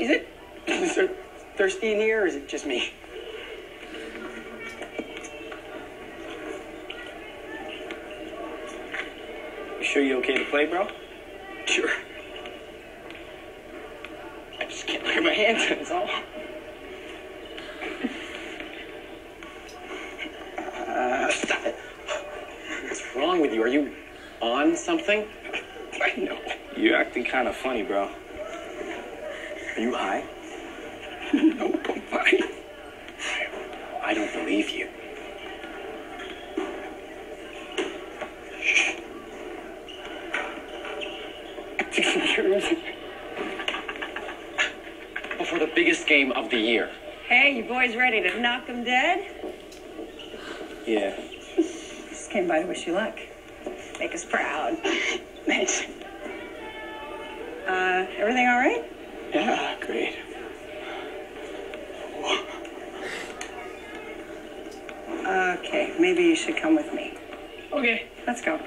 Is it thirsty in here, or is it just me? You sure you okay to play, bro? Sure. I just can't look at my hands, that's all. Stop it. What's wrong with you? Are you on something? I know. You're acting kind of funny, bro. Are you high? No, I'm fine. I don't believe you. Before the biggest game of the year. Hey, you boys ready to knock them dead? Yeah. Just came by to wish you luck. Make us proud. Thanks. Everything all right? Yeah, great. Okay, maybe you should come with me. Okay. Let's go.